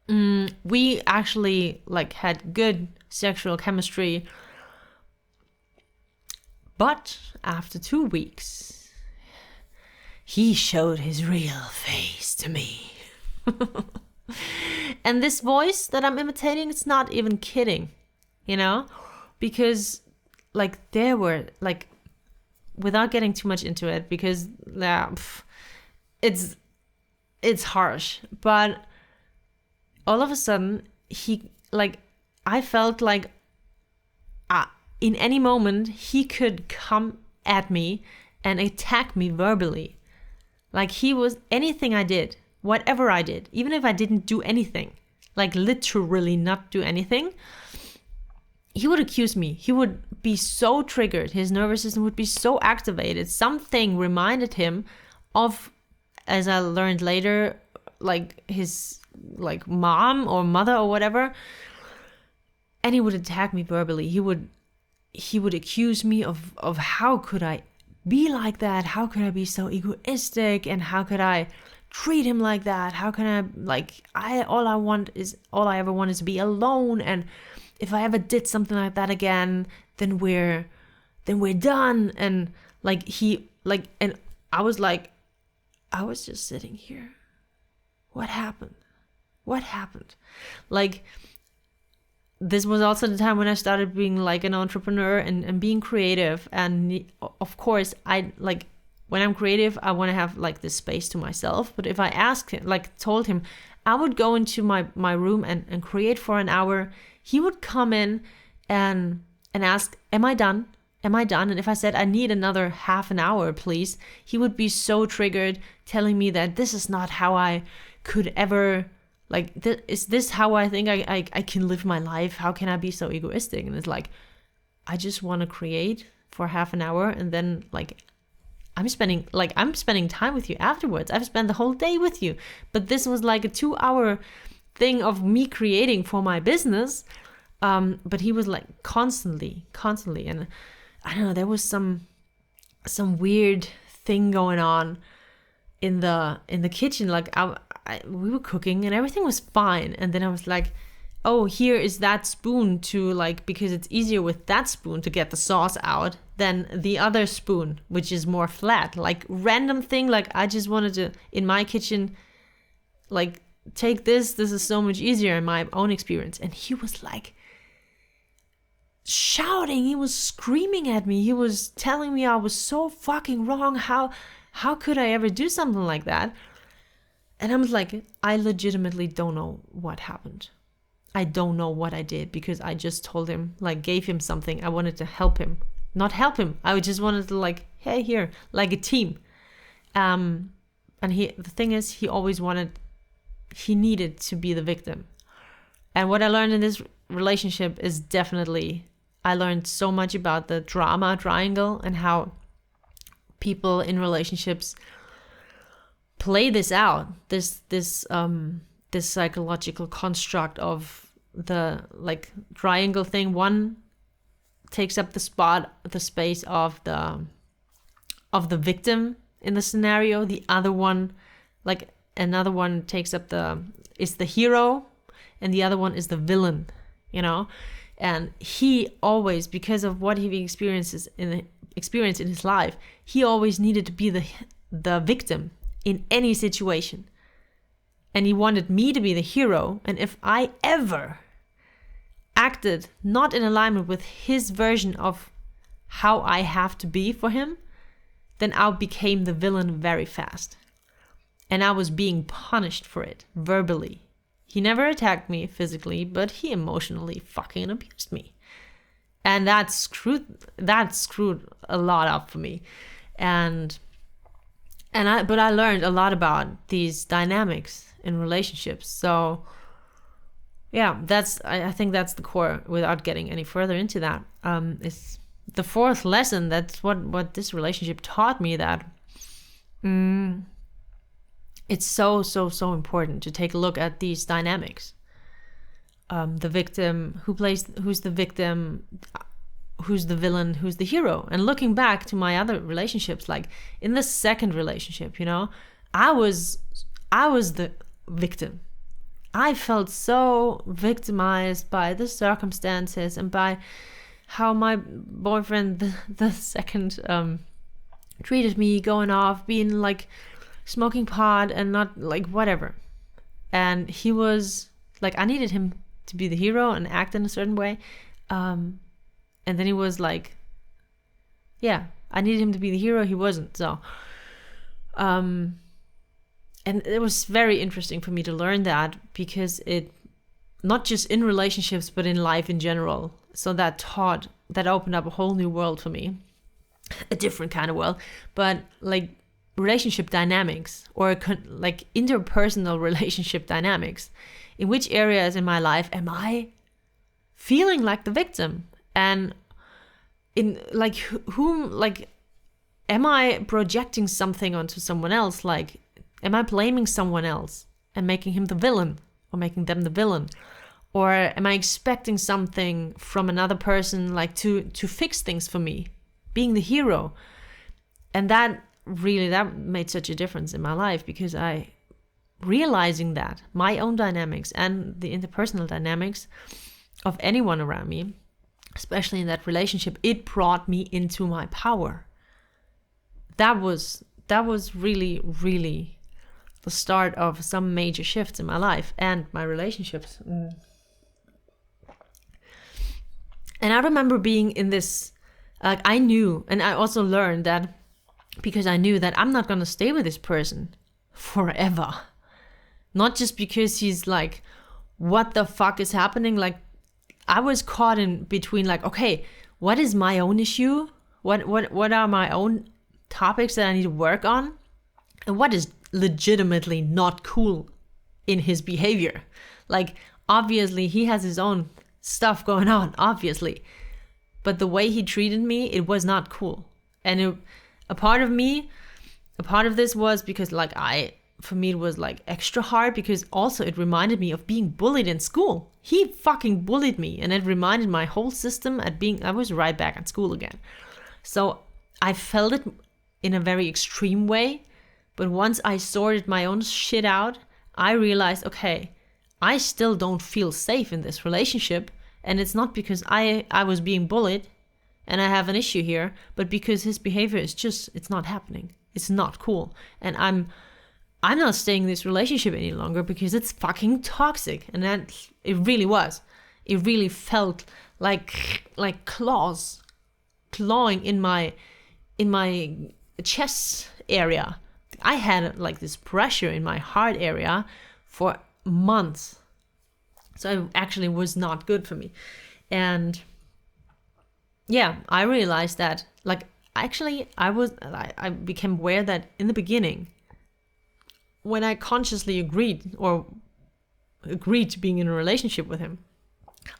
We actually had good sexual chemistry. But after 2 weeks, he showed his real face to me. And this voice that I'm imitating, it's not even kidding, you know? Because like there were like, without getting too much into it, because it's harsh, but all of a sudden I felt like in any moment he could come at me and attack me verbally. Like he was, anything I did, whatever I did, even if I didn't do anything, like literally not do anything, he would accuse me. He would be so triggered. His nervous system would be so activated. Something reminded him of, as I learned later, like his like mom or mother or whatever. And he would attack me verbally. He would accuse me of how could I be like that? How could I be so egoistic? And how could I treat him like that? How can I, like, all I ever want is to be alone. And if I ever did something like that again, then we're done. And like and I was just sitting here. What happened? Like, this was also the time when I started being like an entrepreneur and being creative. And of course, when I'm creative, I want to have like this space to myself. But if I told him I would go into my room and create for an hour, he would come in and ask, am I done? And if I said, I need another half an hour, please, he would be so triggered, telling me that this is not how I could ever, like, is this how I think I can live my life? How can I be so egoistic? And it's like, I just want to create for half an hour, and then like I'm spending time with you afterwards. I've spent the whole day with you. But this was like a 2-hour thing of me creating for my business. But he was like constantly. And I don't know, there was some weird thing going on in the kitchen. Like we were cooking and everything was fine. And then I was like, oh, here is that spoon to like, because it's easier with that spoon to get the sauce out than the other spoon, which is more flat. Like random thing. Like I just wanted to, in my kitchen, like take this is so much easier in my own experience. And he was like shouting, he was screaming at me, he was telling me I was so fucking wrong. How could I ever do something like that? And I was like, I legitimately don't know what happened. I don't know what I did, because I just told him, like gave him something. I wanted to help him. Not help him. I just wanted to like, hey, here, like a team. And the thing is, he needed to be the victim. And what I learned in this relationship is definitely, I learned so much about the drama triangle and how people in relationships play this out. This psychological construct of the like triangle thing. One takes up the space of the victim in the scenario. The other one, like another one, takes up is the hero, and the other one is the villain, you know. And he always, because of what he experienced in his life, he always needed to be the victim in any situation. And he wanted me to be the hero. And if I ever acted not in alignment with his version of how I have to be for him, then I became the villain very fast. And I was being punished for it verbally. He never attacked me physically, but he emotionally fucking abused me. And that screwed a lot up for me. But I learned a lot about these dynamics in relationships. So yeah, I think that's the core, without getting any further into that. It's the fourth lesson. That's what this relationship taught me, that it's so important to take a look at these dynamics. The victim, who's the victim, who's the villain, who's the hero. And looking back to my other relationships, like in the second relationship, you know, I was the victim. I felt so victimized by the circumstances and by how my boyfriend, the second, treated me, going off, being like smoking pot and not like whatever. and he was like, I needed him to be the hero and act in a certain way. And then he was like, yeah, I needed him to be the hero. He wasn't. So, and it was very interesting for me to learn that, because it, not just in relationships, but in life in general. So that opened up a whole new world for me, a different kind of world, but like relationship dynamics, or like interpersonal relationship dynamics. In which areas in my life am I feeling like the victim? And in like whom, like, am I projecting something onto someone else? Like, am I blaming someone else and making him the villain, or making them the villain? Or am I expecting something from another person, like to fix things for me, being the hero? And that made such a difference in my life, because realizing that my own dynamics and the interpersonal dynamics of anyone around me, especially in that relationship, it brought me into my power. That was really, really the start of some major shifts in my life and my relationships. And I remember being in this, like, I knew, and I also learned that, because I knew that I'm not going to stay with this person forever. Not just because he's like, what the fuck is happening? Like, I was caught in between, like, okay, what is my own issue? What are my own topics that I need to work on? And what is legitimately not cool in his behavior? Like, obviously he has his own stuff going on, obviously. But the way he treated me, it was not cool. And a part of this was because, like, for me it was like extra hard, because also it reminded me of being bullied in school. He fucking bullied me, and it reminded my whole system I was right back at school again. So I felt it in a very extreme way, but once I sorted my own shit out, I realized, okay, I still don't feel safe in this relationship, and it's not because I was being bullied and I have an issue here, but because his behavior is just, it's not happening. It's not cool. And I'm not staying in this relationship any longer because it's fucking toxic. And that, it really was. It really felt like clawing in my chest area. I had like this pressure in my heart area for months. So it actually was not good for me. And yeah, I realized that, like, actually I became aware that in the beginning, when I consciously agreed to being in a relationship with him,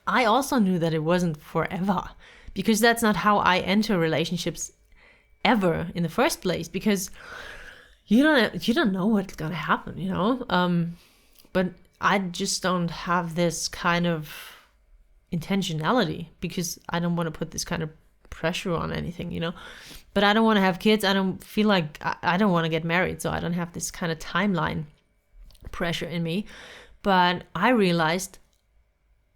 I also knew that it wasn't forever, because that's not how I enter relationships ever in the first place, because you don't know what's gonna happen, you know. But I just don't have this kind of intentionality, because I don't want to put this kind of pressure on anything, you know. But I don't want to have kids. I don't feel like I don't want to get married, so I don't have this kind of timeline pressure in me. But I realized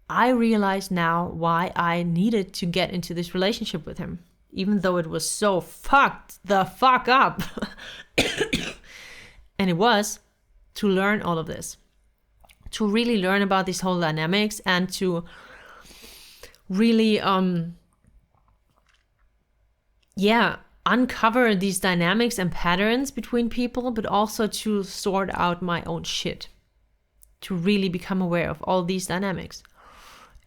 now why I needed to get into this relationship with him, even though it was so fucked the fuck up. And it was to learn all of this, to really learn about these whole dynamics, and to really uncover these dynamics and patterns between people, but also to sort out my own shit, to really become aware of all these dynamics.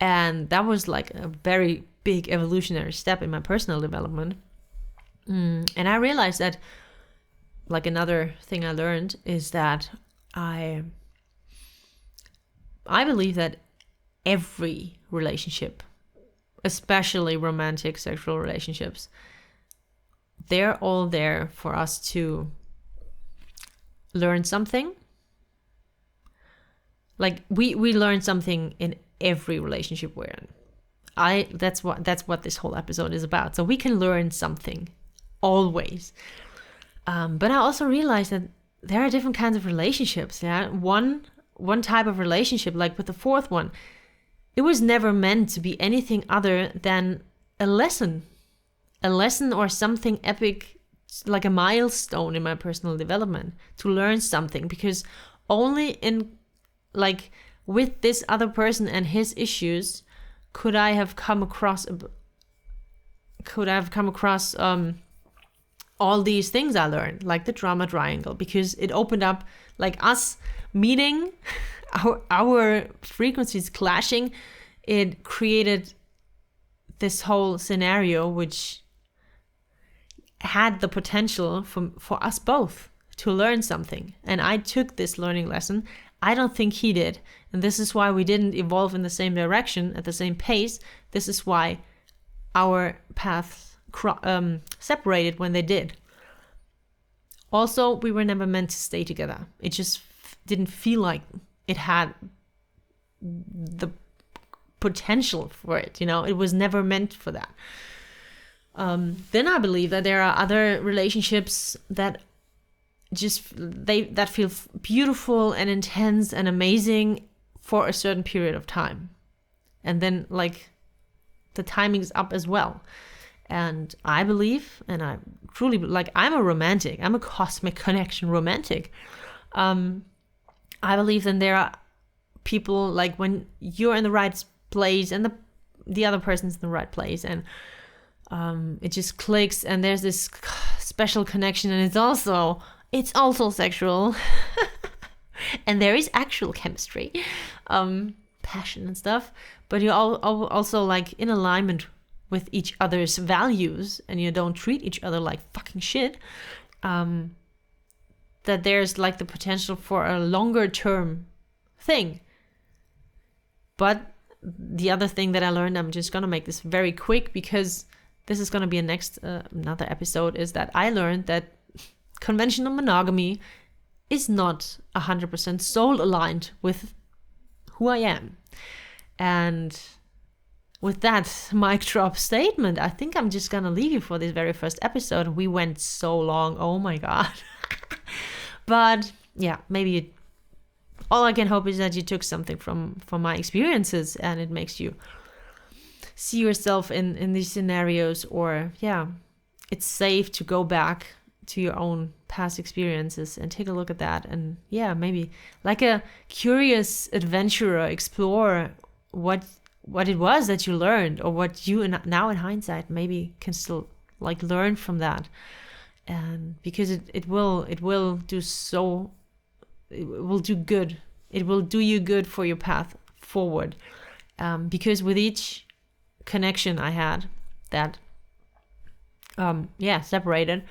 And that was like a very big evolutionary step in my personal development. And I realized that, like, another thing I learned is that I believe that every relationship, especially romantic sexual relationships, they're all there for us to learn something. Like, we learn something in every relationship we're in. That's what this whole episode is about. So we can learn something always. But I also realized that there are different kinds of relationships. Yeah, one type of relationship, like with the fourth one, it was never meant to be anything other than a lesson or something epic, like a milestone in my personal development, to learn something. Because only in like with this other person and his issues, could I have come across all these things I learned, like the drama triangle, because it opened up, like us meeting, our frequencies clashing, it created this whole scenario which had the potential for us both to learn something. And I took this learning lesson. I don't think he did. And this is why we didn't evolve in the same direction at the same pace. This is why our paths separated when they did. Also, we were never meant to stay together. It just didn't feel like it had the potential for it. It was never meant for that. Then I believe that there are other relationships that that feel beautiful and intense and amazing for a certain period of time. And then like the timing's up as well. And I believe, and I truly, like, I'm a romantic, I'm a cosmic connection romantic. I believe that there are people, like, when you're in the right place and the other person's in the right place, and it just clicks, and there's this special connection, and it's also sexual. And there is actual chemistry, passion and stuff, but you're also like in alignment with each other's values, and you don't treat each other like fucking shit, that there's like the potential for a longer term thing. But the other thing that I learned, I'm just gonna make this very quick because this is gonna be another episode, is that I learned that conventional monogamy is not 100% soul aligned with who I am. And with that mic drop statement, I think I'm just gonna leave you for this very first episode. We went so long, oh my god. But yeah, maybe all I can hope is that you took something from my experiences, and it makes you see yourself in these scenarios, or yeah, it's safe to go back to your own past experiences and take a look at that, and yeah, maybe like a curious adventurer explore what it was that you learned, or what you now in hindsight maybe can still like learn from that. And because it will do good. It will do you good for your path forward. Because with each connection I had that separated,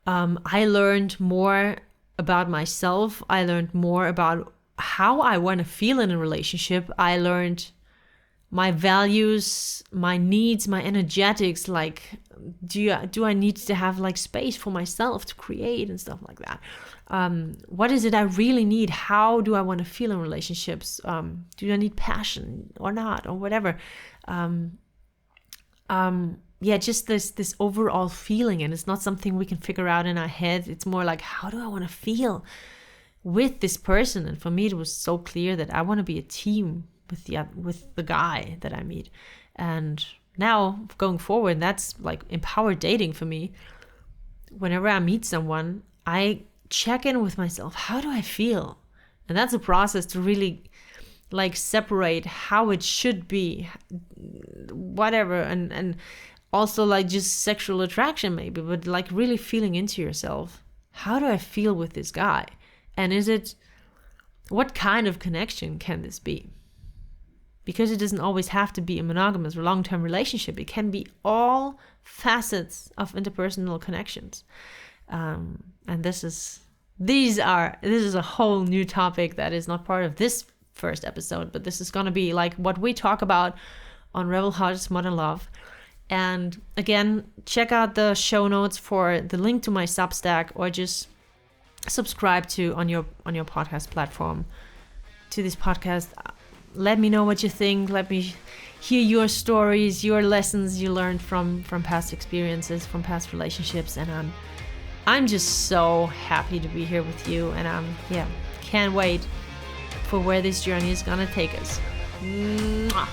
I learned more about myself. I learned more about how I want to feel in a relationship. I learned my values, my needs, my energetics, like do I need to have like space for myself to create and stuff like that. What is it I really need? How do I want to feel in relationships? Do I need passion or not, or whatever? Just this overall feeling, and it's not something we can figure out in our head. It's more like, how do I want to feel with this person? And for me, it was so clear that I want to be a team with the guy that I meet. And now going forward, that's like empowered dating for me. Whenever I meet someone, I check in with myself. How do I feel? And that's a process to really like separate how it should be, whatever, and also like just sexual attraction maybe, but like really feeling into yourself. How do I feel with this guy? And what kind of connection can this be? Because it doesn't always have to be a monogamous or long-term relationship. It can be all facets of interpersonal connections. And this is a whole new topic that is not part of this first episode, but this is going to be like what we talk about on Rebel Hearts Modern Love. And again, check out the show notes for the link to my Substack, or just subscribe to on your podcast platform to this podcast. Let me know what you think. Let me hear your stories, your lessons you learned from past experiences, from past relationships. And I'm just so happy to be here with you. And can't wait for where this journey is gonna take us. Mwah.